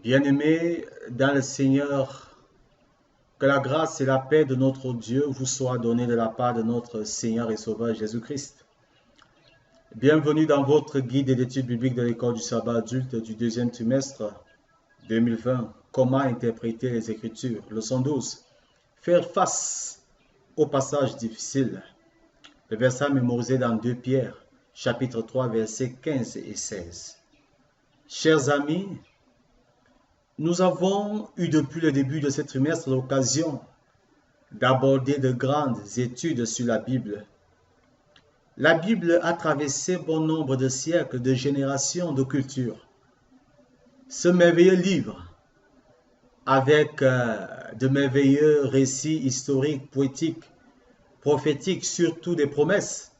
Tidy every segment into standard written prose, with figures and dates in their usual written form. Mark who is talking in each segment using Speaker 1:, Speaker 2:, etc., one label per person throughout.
Speaker 1: Bien-aimés dans le Seigneur, que la grâce et la paix de notre Dieu vous soient données de la part de notre Seigneur et Sauveur Jésus-Christ. Bienvenue dans votre guide d'études bibliques de l'école du sabbat adulte du deuxième trimestre 2020. Comment interpréter les Écritures? Leçon 12. Faire face aux passages difficiles. Le verset mémorisé dans 2 Pierre, chapitre 3, versets 15 et 16. Chers amis, nous avons eu depuis le début de ce trimestre l'occasion d'aborder de grandes études sur la Bible. La Bible a traversé bon nombre de siècles, de générations, de cultures. Ce merveilleux livre, avec de merveilleux récits historiques, poétiques, prophétiques, surtout des promesses.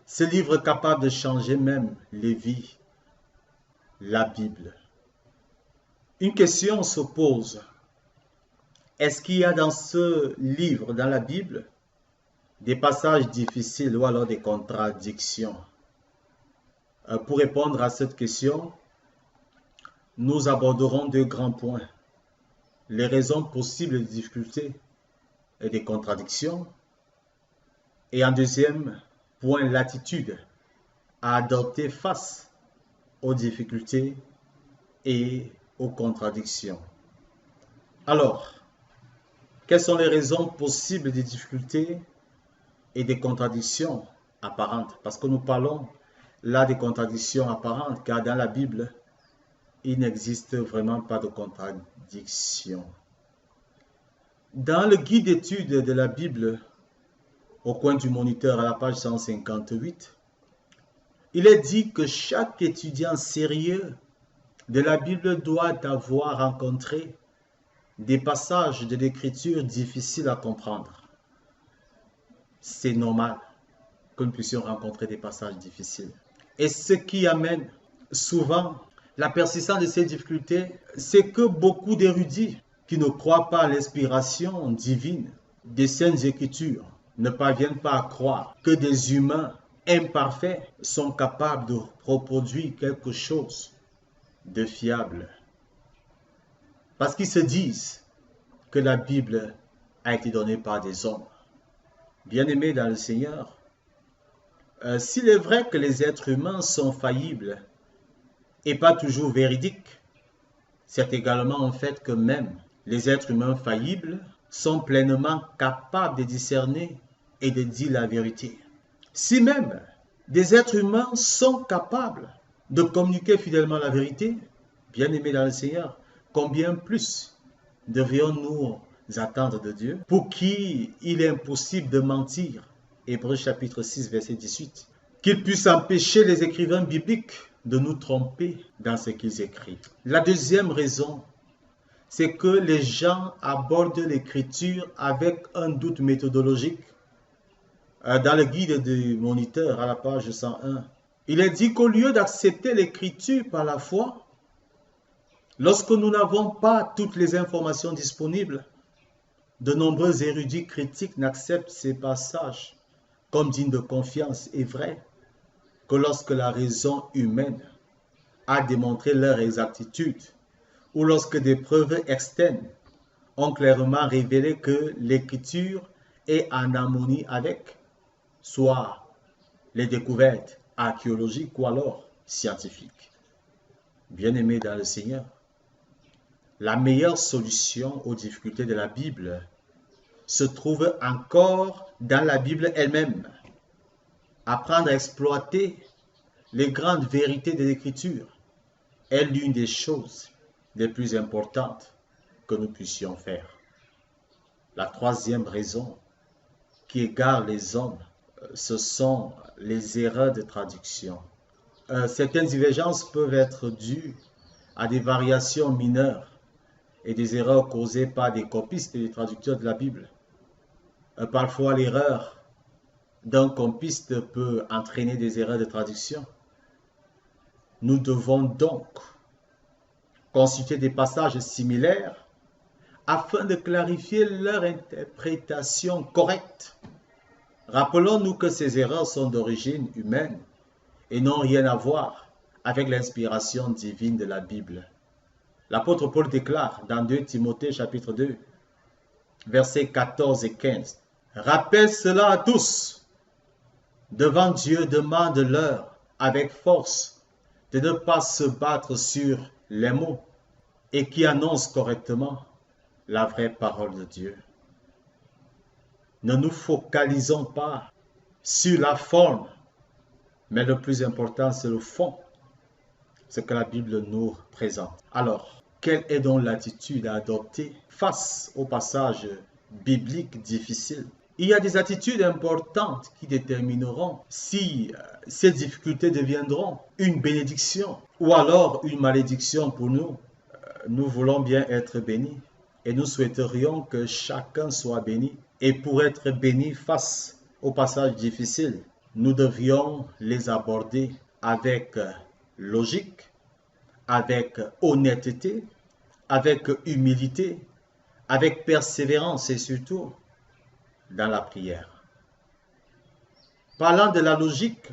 Speaker 1: Ce livre est capable de changer même les vies, la Bible. Une question se pose. Est-ce qu'il y a dans ce livre, dans la Bible, des passages difficiles ou alors des contradictions? Pour répondre à cette question, nous aborderons deux grands points. Les raisons possibles de difficultés et des contradictions. Et en deuxième point, l'attitude à adopter face aux difficultés et aux contradictions. Alors, quelles sont les raisons possibles des difficultés et des contradictions apparentes? Parce que nous parlons là des contradictions apparentes, car dans la Bible, il n'existe vraiment pas de contradiction. Dans le guide d'études de la Bible, au coin du moniteur à la page 158, il est dit que chaque étudiant sérieux de la Bible doit avoir rencontré des passages de l'Écriture difficiles à comprendre. C'est normal que nous puissions rencontrer des passages difficiles. Et ce qui amène souvent la persistance de ces difficultés, c'est que beaucoup d'érudits qui ne croient pas à l'inspiration divine des Saintes Écritures ne parviennent pas à croire que des humains imparfaits sont capables de reproduire quelque chose de fiable. Parce qu'ils se disent que la Bible a été donnée par des hommes. Bien-aimés dans le Seigneur, s'il est vrai que les êtres humains sont faillibles et pas toujours véridiques, c'est également un fait que même les êtres humains faillibles sont pleinement capables de discerner et de dire la vérité. Si même des êtres humains sont capables de communiquer fidèlement la vérité, bien-aimés dans le Seigneur, combien plus devrions-nous attendre de Dieu, pour qui il est impossible de mentir? Hébreux chapitre 6, verset 18. Qu'il puisse empêcher les écrivains bibliques de nous tromper dans ce qu'ils écrivent. La deuxième raison, c'est que les gens abordent l'écriture avec un doute méthodologique. Dans le guide du moniteur à la page 101, il est dit qu'au lieu d'accepter l'écriture par la foi, lorsque nous n'avons pas toutes les informations disponibles, de nombreux érudits critiques n'acceptent ces passages comme dignes de confiance et vrais que lorsque la raison humaine a démontré leur exactitude ou lorsque des preuves externes ont clairement révélé que l'écriture est en harmonie avec soit les découvertes archéologiques ou alors scientifiques. Bien-aimés dans le Seigneur, la meilleure solution aux difficultés de la Bible se trouve encore dans la Bible elle-même. Apprendre à exploiter les grandes vérités de l'Écriture est l'une des choses les plus importantes que nous puissions faire. La troisième raison qui égare les hommes, ce sont les erreurs de traduction. Certaines divergences peuvent être dues à des variations mineures et des erreurs causées par des copistes et des traducteurs de la Bible. Parfois, l'erreur d'un copiste peut entraîner des erreurs de traduction. Nous devons donc consulter des passages similaires afin de clarifier leur interprétation correcte. Rappelons-nous que ces erreurs sont d'origine humaine et n'ont rien à voir avec l'inspiration divine de la Bible. L'apôtre Paul déclare dans 2 Timothée chapitre 2, versets 14 et 15. Rappelle cela à tous. Devant Dieu, demande-leur avec force de ne pas se battre sur les mots et qui annoncent correctement la vraie parole de Dieu. Ne nous focalisons pas sur la forme, mais le plus important, c'est le fond, ce que la Bible nous présente. Alors, quelle est donc l'attitude à adopter face aux passages bibliques difficiles? Il y a des attitudes importantes qui détermineront si ces difficultés deviendront une bénédiction ou alors une malédiction pour nous. Nous voulons bien être bénis et nous souhaiterions que chacun soit béni. Et pour être béni face aux passages difficiles, nous devrions les aborder avec logique, avec honnêteté, avec humilité, avec persévérance et surtout dans la prière. Parlant de la logique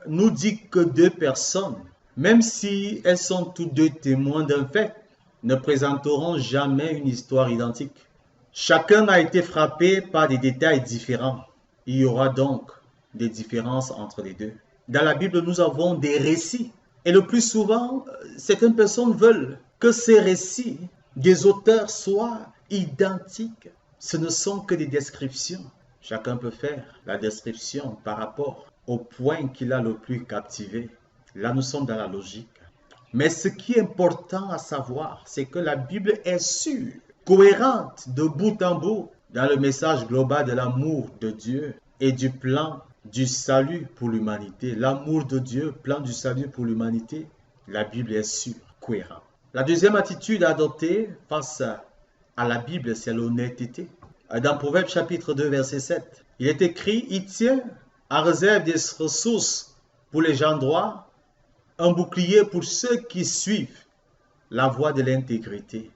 Speaker 1: nous dit que deux personnes, même si elles sont toutes deux témoins d'un fait, ne présenteront jamais une histoire identique. Chacun a été frappé par des détails différents. Il y aura donc des différences entre les deux. Dans la Bible, nous avons des récits. Et le plus souvent, certaines personnes veulent que ces récits des auteurs soient identiques. Ce ne sont que des descriptions. Chacun peut faire la description par rapport au point qu'il a le plus captivé. Là, nous sommes dans la logique. Mais ce qui est important à savoir, c'est que la Bible est sûre, cohérente de bout en bout dans le message global de l'amour de Dieu et du plan du salut pour l'humanité. L'amour de Dieu, plan du salut pour l'humanité, la Bible est sûre, cohérente. La deuxième attitude à adopter face à la Bible, c'est l'honnêteté. Dans Proverbes chapitre 2, verset 7, il est écrit, il tient à réserve des ressources pour les gens droits, un bouclier pour ceux qui suivent la voie de l'intégrité.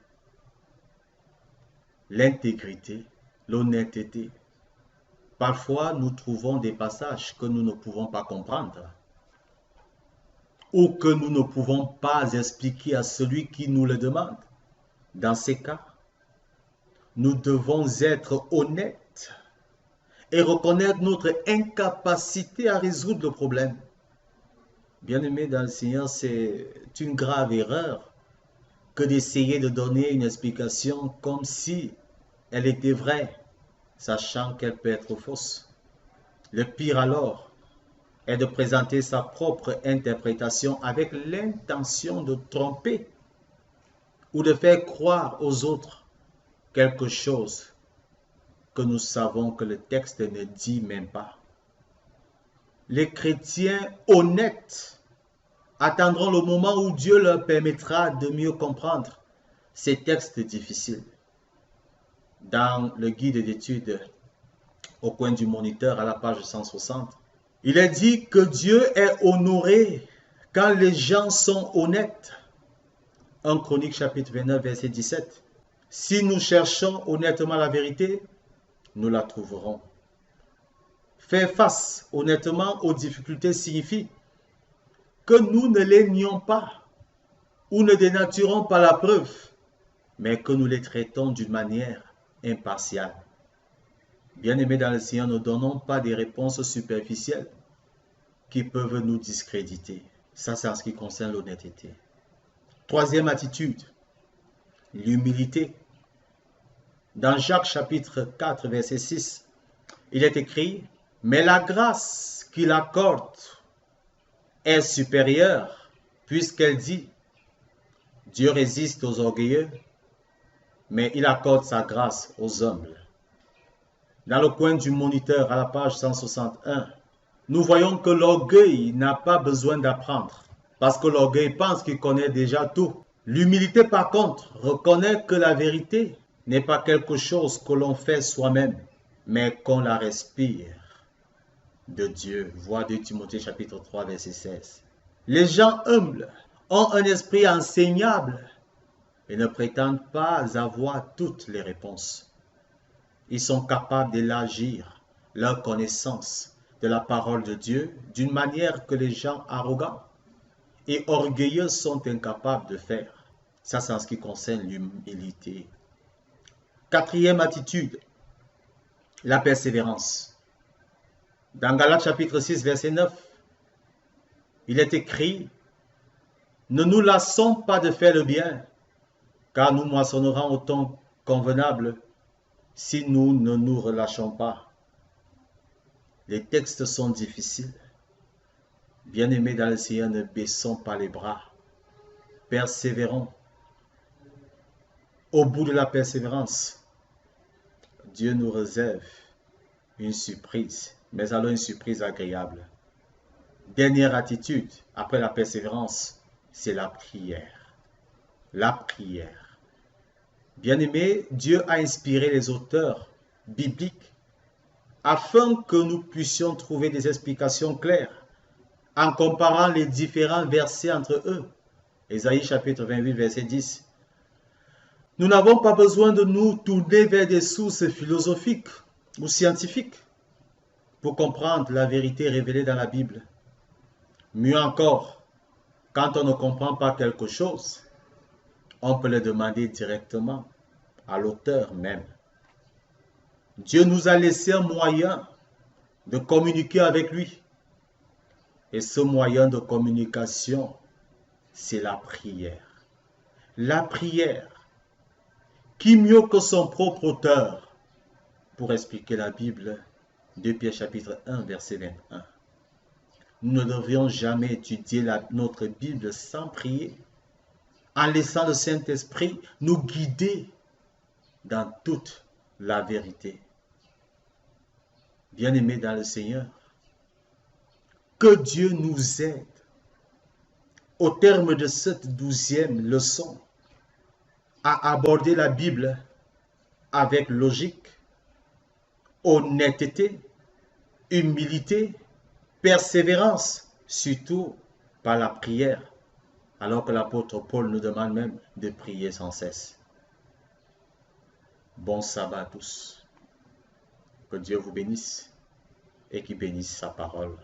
Speaker 1: L'intégrité, l'honnêteté. Parfois, nous trouvons des passages que nous ne pouvons pas comprendre ou que nous ne pouvons pas expliquer à celui qui nous le demande. Dans ces cas, nous devons être honnêtes et reconnaître notre incapacité à résoudre le problème. Bien-aimés dans le Seigneur, c'est une grave erreur que d'essayer de donner une explication comme si elle était vraie, sachant qu'elle peut être fausse. Le pire alors est de présenter sa propre interprétation avec l'intention de tromper ou de faire croire aux autres quelque chose que nous savons que le texte ne dit même pas. Les chrétiens honnêtes attendront le moment où Dieu leur permettra de mieux comprendre ces textes difficiles. Dans le guide d'études au coin du moniteur à la page 160, il est dit que Dieu est honoré quand les gens sont honnêtes. 1 Chronique chapitre 29 verset 17. Si nous cherchons honnêtement la vérité, nous la trouverons. Faire face honnêtement aux difficultés signifie que nous ne les nions pas ou ne dénaturons pas la preuve, mais que nous les traitons d'une manière impartiale. Bien-aimés dans le Seigneur, ne donnons pas des réponses superficielles qui peuvent nous discréditer. Ça, c'est en ce qui concerne l'honnêteté. Troisième attitude, l'humilité. Dans Jacques chapitre 4, verset 6, il est écrit « Mais la grâce qu'il accorde est supérieure, puisqu'elle dit « Dieu résiste aux orgueilleux, mais il accorde sa grâce aux humbles. » Dans le coin du moniteur à la page 161, nous voyons que l'orgueil n'a pas besoin d'apprendre, parce que l'orgueil pense qu'il connaît déjà tout. L'humilité, par contre, reconnaît que la vérité n'est pas quelque chose que l'on fait soi-même, mais qu'on la respire de Dieu. Vois 2 Timothée chapitre 3, verset 16. Les gens humbles ont un esprit enseignable et ne prétendent pas avoir toutes les réponses. Ils sont capables d'élargir leur connaissance de la parole de Dieu d'une manière que les gens arrogants et orgueilleux sont incapables de faire. Ça, c'est en ce qui concerne l'humilité. Quatrième attitude, la persévérance. Dans Galates chapitre 6, verset 9, il est écrit, « Ne nous lassons pas de faire le bien, car nous moissonnerons au temps convenable si nous ne nous relâchons pas. » Les textes sont difficiles. Bien-aimés dans le Seigneur, ne baissons pas les bras. Persévérons. Au bout de la persévérance, Dieu nous réserve une surprise, mais alors une surprise agréable. Dernière attitude, après la persévérance, c'est la prière. La prière. Bien-aimés, Dieu a inspiré les auteurs bibliques afin que nous puissions trouver des explications claires en comparant les différents versets entre eux. Ésaïe chapitre 28, verset 10. Nous n'avons pas besoin de nous tourner vers des sources philosophiques ou scientifiques pour comprendre la vérité révélée dans la Bible. Mieux encore, quand on ne comprend pas quelque chose, on peut le demander directement à l'auteur même. Dieu nous a laissé un moyen de communiquer avec lui. Et ce moyen de communication, c'est la prière. La prière. Qui mieux que son propre auteur pour expliquer la Bible? 2 Pierre chapitre 1, verset 21. Nous ne devrions jamais étudier notre Bible sans prier, en laissant le Saint-Esprit nous guider dans toute la vérité. Bien-aimés dans le Seigneur, que Dieu nous aide au terme de cette 12e leçon à aborder la Bible avec logique, honnêteté, humilité, persévérance, surtout par la prière, alors que l'apôtre Paul nous demande même de prier sans cesse. Bon sabbat à tous. Que Dieu vous bénisse et qu'il bénisse sa parole.